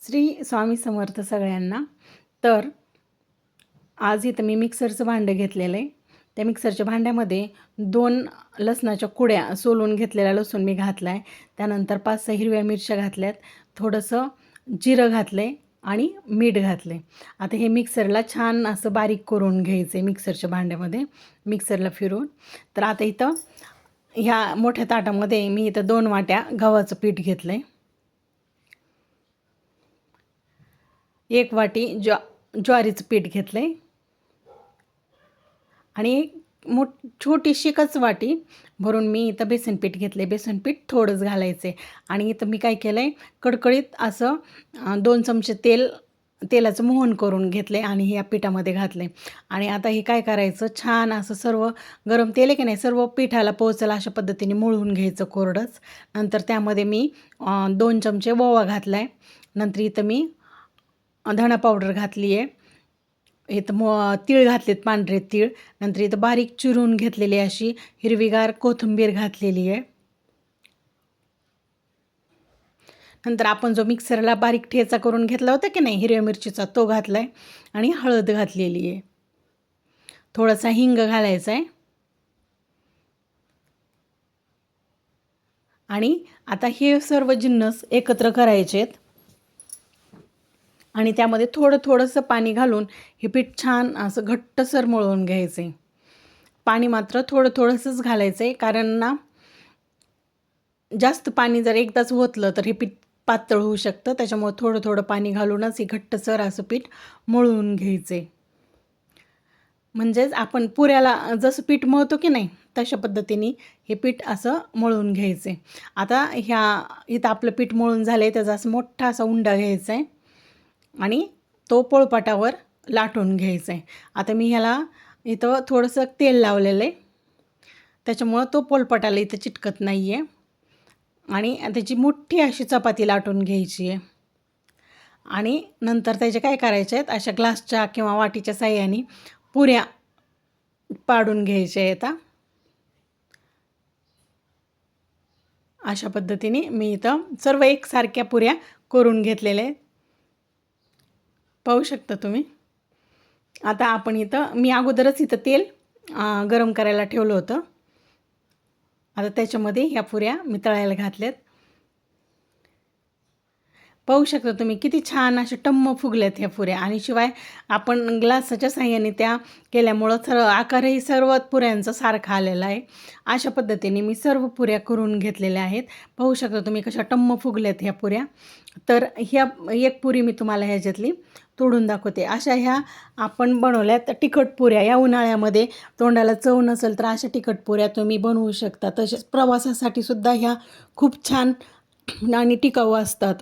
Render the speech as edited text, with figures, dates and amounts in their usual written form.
श्री स्वामी समर्थ सगळ्यांना। तर आज इथं मी मिक्सरचं भांडं घेतलेलं आहे। त्या मिक्सरच्या भांड्यामध्ये 2 लसणाच्या कुड्या सोलून घेतलेला लसूण मी घातला आहे। त्यानंतर 5-6 हिरव्या मिरच्या घातल्यात, थोडंसं जिरं घातलं आहे आणि मीठ घातलं आहे। आता हे मिक्सरला छान असं बारीक करून घ्यायचं आहे मिक्सरच्या भांड्यामध्ये, मिक्सरला फिरवून। तर आता इथं ह्या मोठ्या ताटामध्ये मी इथं 2 वाट्या गव्हाचं पीठ घेतलं आहे, 1 वाटी ज्वारीचं पीठ घेतलं आहे आणि छोटीशी वाटी भरून मी इथं बेसन पीठ घेतलं आहे। बेसन पीठ थोडंच घालायचं आहे आणि इथं मी काय केलं आहे, कडकडीत असं 2 चमचे तेलाचं मोहन करून घेतलं आहे आणि या पिठामध्ये घातलं आहे। आणि आता हे काय करायचं, छान असं सर्व गरम तेल आहे की नाही, सर्व पिठाला पोहोचेल अशा पद्धतीने मळून घ्यायचं कोरडंच। नंतर त्यामध्ये मी 2 चमचे ओवा घातला आहे। नंतर इथं मी धणा पावडर घातली आहे, इथं तीळ घातलेत, पांढरे तीळ। नंतर इथं बारीक चिरून घेतलेली अशी हिरवीगार कोथिंबीर घातलेली आहे। नंतर आपण जो मिक्सरला बारीक ठेचा करून घेतला होता की नाही हिरव्या मिरचीचा, तो घातला आहे आणि हळद घातलेली आहे, थोडासा हिंग घालायचा आहे। आणि आता हे सर्व जिन्नस एकत्र करायचे आहेत आणि त्यामध्ये थोडंसं पाणी घालून हे पीठ छान असं घट्टसर मळून घ्यायचं आहे। पाणी मात्र थोडंसंच घालायचं आहे, कारण ना जास्त पाणी जर एकदाच ओतलं तर हे पीठ पातळ होऊ शकतं। त्याच्यामुळे थोडं पाणी घालूनच हे घट्टसर असं पीठ मळून घ्यायचं आहे। म्हणजेच आपण पुऱ्याला जसं पीठ मळतो की नाही तशा पद्धतीने हे पीठ असं मळून घ्यायचं आहे। आता इथं आपलं पीठ मळून झालं आहे, त्याचा असं मोठा असा उंडा घ्यायचा आहे आणि तो पोळपाटावर लाटून घ्यायचा आहे। आता मी ह्याला इथं थोडंसं तेल लावलेलं आहे, त्याच्यामुळं तो पोळपाटाला इथं चिटकत नाही आहे। आणि त्याची मोठी अशी चपाती लाटून घ्यायची आहे आणि नंतर त्याचे काय करायचे आहेत, अशा ग्लासच्या किंवा वाटीच्या साहाय्याने पुऱ्या पाडून घ्यायच्या आहेत। अशा पद्धतीने मी इथं सर्व एकसारख्या पुऱ्या करून घेतलेल्या आहेत, पाहू शकता तुम्ही। आता आपण मी अगोदरच इथं तेल गरम करायला ठेवलं होतं। आता त्याच्यामध्ये ह्या पुऱ्या मी तळायला घातल्यात, पाहू शकता तुम्ही किती छान अशा टम्म फुगल्यात ह्या पुऱ्या। आणि शिवाय आपण ग्लासाच्या साहाय्याने त्या केल्यामुळं आकारही सर्व पुऱ्यांचा सारखा आलेला आहे। अशा पद्धतीने मी सर्व पुऱ्या करून घेतलेल्या आहेत, पाहू शकता तुम्ही कशा टम्म फुगल्यात ह्या पुऱ्या। तर ह्या एक पुरी मी तुम्हाला ह्याच्यातली तोडून दाखवते। अशा ह्या आपण बनवल्यात तिखट पुऱ्या। या उन्हाळ्यामध्ये तोंडाला चव नसेल तर अशा तिखट पुऱ्या तुम्ही बनवू शकता। तसेच प्रवासासाठी सुद्धा ह्या खूप छान आणि टिकाऊ असतात।